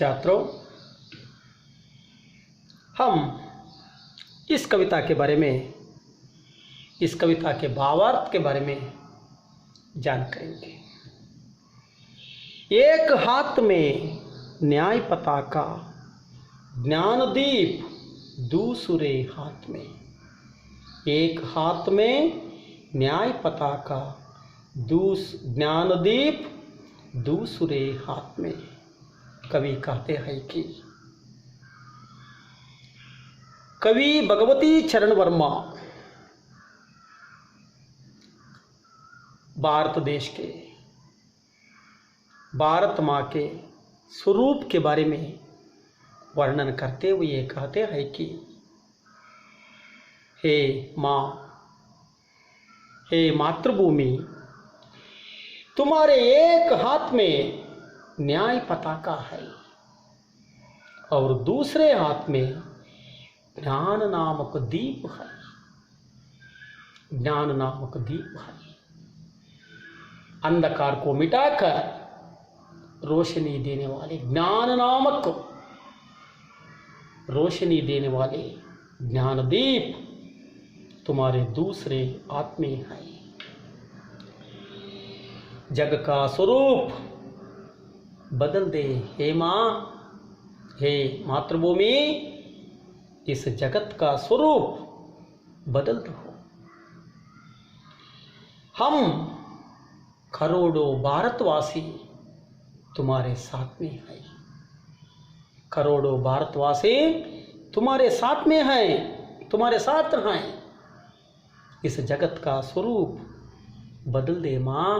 छात्रों, हम इस कविता के बारे में, इस कविता के भावार्थ के बारे में जान करेंगे। एक हाथ में न्याय पताका, ज्ञानदीप दूसरे हाथ में। एक हाथ में न्याय पताका, ज्ञानदीप दूसरे हाथ में। कवि कहते हैं कि कवि भगवती चरण वर्मा भारत देश के, भारत माँ के स्वरूप के बारे में वर्णन करते हुए कहते हैं कि हे माँ, हे मातृभूमि, तुम्हारे एक हाथ में न्याय पताका है और दूसरे हाथ में ज्ञान नामक दीप है। ज्ञान नामक दीप है। अंधकार को मिटाकर रोशनी देने वाले, ज्ञान नामक रोशनी देने वाले ज्ञानदीप तुम्हारे दूसरे हाथ में है। जग का स्वरूप बदल दे हे माँ, हे मातृभूमि, इस जगत का स्वरूप बदल दो। हम करोड़ों भारतवासी तुम्हारे साथ में हैं। करोड़ों भारतवासी तुम्हारे साथ में हैं, तुम्हारे साथ हैं। इस जगत का स्वरूप बदल दे माँ,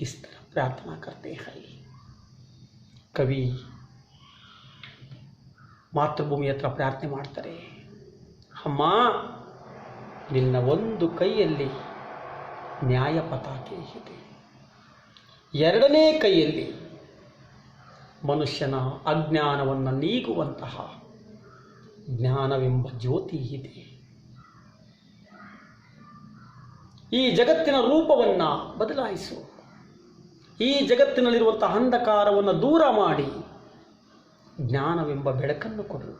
इस तरह प्रार्थना करते हैं। कवि ಮಾತೃಭೂಮಿ ಹತ್ರ ಪ್ರಾರ್ಥನೆ ಮಾಡ್ತಾರೆ, ಅಮ್ಮ ನಿನ್ನ ಒಂದು ಕೈಯಲ್ಲಿ ನ್ಯಾಯ ಪತಾಕೆ ಇದೆ, ಎರಡನೇ ಕೈಯಲ್ಲಿ ಮನುಷ್ಯನ ಅಜ್ಞಾನವನ್ನು ನೀಗುವಂತಹ ಜ್ಞಾನವೆಂಬ ಜ್ಯೋತಿ ಇದೆ. ಈ ಜಗತ್ತಿನ ರೂಪವನ್ನು ಬದಲಾಯಿಸು, ಈ ಜಗತ್ತಿನಲ್ಲಿರುವಂತಹ ಅಂಧಕಾರವನ್ನು ದೂರ ಮಾಡಿ ಜ್ಞಾನವೆಂಬ ಬೆಳಕನ್ನು ಕೊಡು.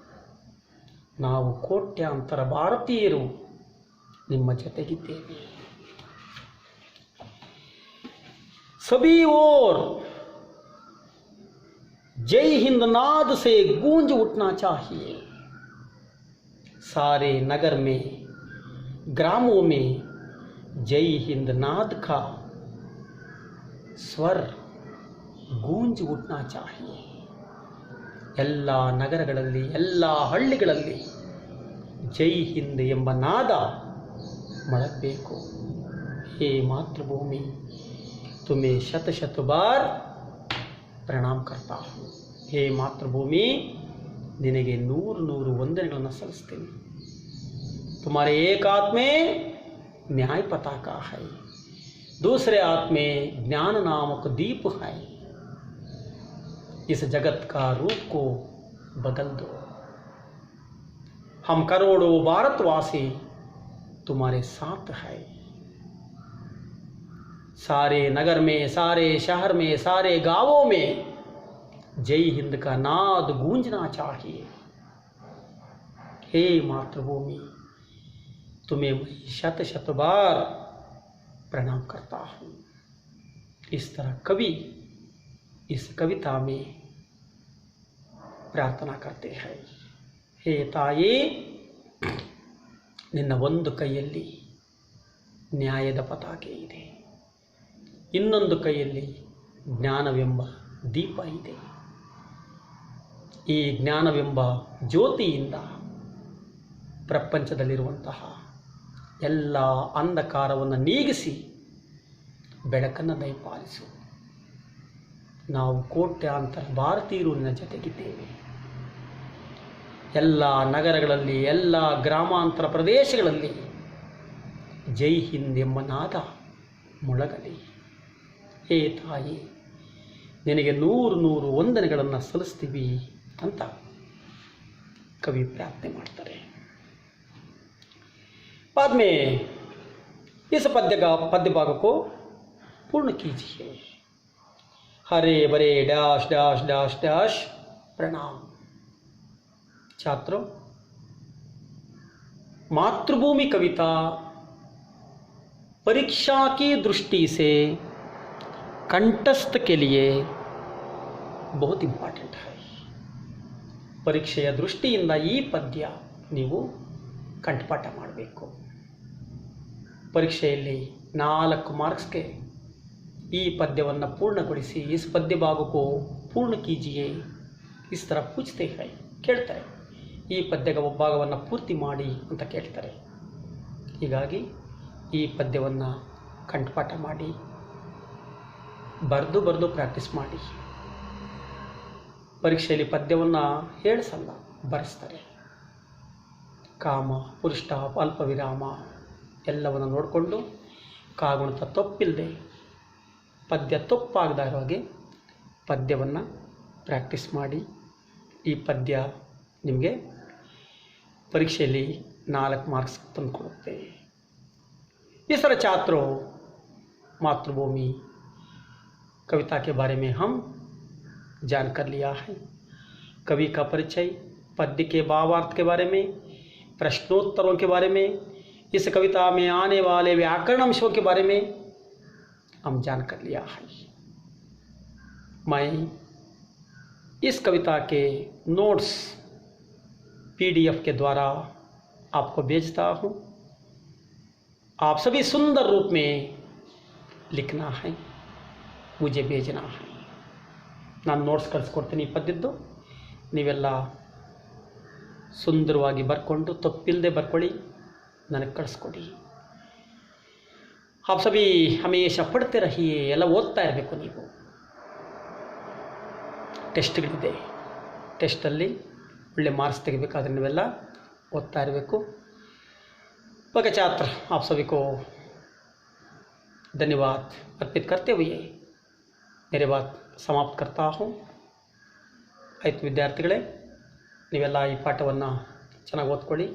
ನಾವು ಕೋಟ್ಯಾಂತರ ಭಾರತೀಯರು ನಿಮ್ಮ ಜೊತೆಗಿದ್ದೇವೆ. सभी ओर जय हिंद नाद से गूंज उठना चाहिए. सारे नगर में, ग्रामों में जय हिंद नाद का स्वर गूंज उठना चाहिए. ಎಲ್ಲ ನಗರಗಳಲ್ಲಿ, ಎಲ್ಲ ಹಳ್ಳಿಗಳಲ್ಲಿ ಜೈ ಹಿಂದ್ ಎಂಬ ನಾದ ಮೊಳಗಬೇಕು. हे मातृभूमि, तुम्हें शत शत बार प्रणाम करता हूँ. हे मातृभूमि, ನಿನಗೆ ನೂರು ನೂರು ವಂದನೆಗಳನ್ನು ಸಲ್ಲಿಸ್ತೀನಿ. तुम्हारे एक हाथ में न्याय पताका है, दूसरे हाथ में ज्ञान नामक दीप है. इस जगत का रूप को बदल दो. हम करोड़ों भारतवासी तुम्हारे साथ है. सारे नगर में, सारे शहर में, सारे गांवों में जय हिंद का नाद गूंजना चाहिए. हे मातृभूमि, तुम्हें मैं शत शत बार प्रणाम करता हूँ. इस तरह कवि इस कविता में प्रार्थना करते हैं. हे ತಾಯಿ, ನಿನ್ನ ಒಂದು ಕೈಯಲ್ಲಿ ನ್ಯಾಯದ ಪತಾಕೆ ಇದೆ, ಇನ್ನೊಂದು ಕೈಯಲ್ಲಿ ಜ್ಞಾನವೆಂಬ ದೀಪ ಇದೆ. ಈ ಜ್ಞಾನವೆಂಬ ಜ್ಯೋತಿಯಿಂದ ಪ್ರಪಂಚದಲ್ಲಿರುವಂತಹ ಎಲ್ಲ ಅಂಧಕಾರವನ್ನು ನೀಗಿಸಿ ಬೆಳಕನ್ನು ದಯಪಾಲಿಸು. ನಾವು ಕೋಟ್ಯಾಂತರ ಭಾರತೀಯರು ನಿನ್ನ ಜೊತೆಗಿದ್ದೇವೆ. ಎಲ್ಲ ನಗರಗಳಲ್ಲಿ, ಎಲ್ಲ ಗ್ರಾಮಾಂತರ ಪ್ರದೇಶಗಳಲ್ಲಿ ಜೈ ಹಿಂದ್ ಎಂಬ ನಾದ ಮೊಳಗಲಿ. ಹೇ ತಾಯಿ, ನಿನಗೆ ನೂರು ನೂರು ವಂದನೆಗಳನ್ನು ಸಲ್ಲಿಸ್ತೀವಿ ಅಂತ ಕವಿ ಪ್ರಾರ್ಥನೆ ಮಾಡ್ತಾರೆ. बाद में इस पद्य भाग को पूर्ण कीजिए. हरे भरे डैश डैश डैश डैश प्रणाम। छात्रों, मातृभूमि कविता परीक्षा की दृष्टि से कंठस्थ के लिए बहुत ಇಂಪಾರ್ಟೆಂಟ್ है। ಪರೀಕ್ಷೆಯ ದೃಷ್ಟಿಯಿಂದ ಈ ಪದ್ಯ ನೀವು ಕಂಠಪಾಠ ಮಾಡಬೇಕು। ಪರೀಕ್ಷೆಯಲ್ಲಿ 4 ಮಾರ್ಕ್ಸ್ಗೆ ಈ ಪದ್ಯವನ್ನು ಪೂರ್ಣಗೊಳಿಸಿ इस पद्य भाग को पूर्ण कीजिए इस तरह पूछते हैं, ಕೇಳ್ತಾರೆ। ಈ ಪದ್ಯದ ಭಾಗವನ್ನು ಪೂರ್ತಿ ಮಾಡಿ ಅಂತ ಕೇಳ್ತಾರೆ। ಹೀಗಾಗಿ ಈ ಪದ್ಯವನ್ನು ಕಂಠಪಾಠ ಮಾಡಿ ಬರೆದು ಪ್ರಾಕ್ಟೀಸ್ ಮಾಡಿ। ಪರೀಕ್ಷೆಯಲ್ಲಿ ಪದ್ಯವನ್ನು ಹೇಳಿಸಲ್ಲ, ಬರೆಸ್ತಾರೆ। ಕಾಮ, ಫುಲ್ ಸ್ಟಾಪ್, ಅಲ್ಪ ವಿರಾಮ ಎಲ್ಲವನ್ನು ನೋಡಿಕೊಂಡು ಕಾಗುಣಿತ ತಪ್ಪಿಲ್ಲದೆ ಪದ್ಯ ತಪ್ಪಾಗದ ಹಾಗೆ ಪದ್ಯವನ್ನು ಪ್ರಾಕ್ಟೀಸ್ ಮಾಡಿ। ಈ ಪದ್ಯ ನಿಮಗೆ ಪರೀಕ್ಷೆಯಲ್ಲಿ 4 ಮಾರ್ಕ್ಸ್ ತಂದುಕೊಡುತ್ತೆ। इस तरह छात्रों, मातृभूमि कविता के बारे में हम जान कर लिया है। कवि का परिचय, पद्य के भावार्थ के बारे में, प्रश्नोत्तरों के बारे में, इस कविता में आने वाले व्याकरण अंशों के बारे में हम जान कर लिया है। मैं इस कविता के नोट्स PDF के द्वारा आपको भेजता हूँ। आप सभी सुंदर रूप में लिखना है, मुझे भेजना है। ನಾನು ನೋಟ್ಸ್ ಕಳಿಸ್ಕೊಡ್ತೀನಿ ಪದ್ಯದ್ದು, ನೀವೆಲ್ಲ ಸುಂದರವಾಗಿ ಬರ್ಕೊಂಡು ತಪ್ಪಿಲ್ಲದೆ ಬರ್ಕೊಳ್ಳಿ, ನನಗೆ ಕಳಿಸ್ಕೊಡಿ। आप सभी हमेशा पढ़ते रहिए, ಎಲ್ಲ ಓದ್ತಾ ಇರಬೇಕು ನೀವು। ಟೆಸ್ಟ್ಗಳಿದೆ, ಟೆಸ್ಟಲ್ಲಿ ಒಳ್ಳೆ ಮಾರ್ಕ್ಸ್ ತೆಗಿಬೇಕಾದ್ರೆ ನೀವೆಲ್ಲ ಓದ್ತಾ ಇರಬೇಕು। ओके छात्र, आप सभी को धन्यवाद अर्पित करते हुए मेरे बात समाप्त करता हूँ। ಆಯಿತು ವಿದ್ಯಾರ್ಥಿಗಳೇ, ನೀವೆಲ್ಲ ಈ ಪಾಠವನ್ನು ಚೆನ್ನಾಗಿ ಓದ್ಕೊಳ್ಳಿ।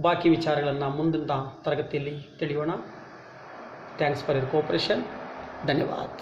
ಬಾಕಿ ವಿಚಾರಗಳನ್ನು ಮುಂದಿನ ತರಗತಿಯಲ್ಲಿ ತಿಳಿಯೋಣ। Thanks for your cooperation. ಧನ್ಯವಾದ।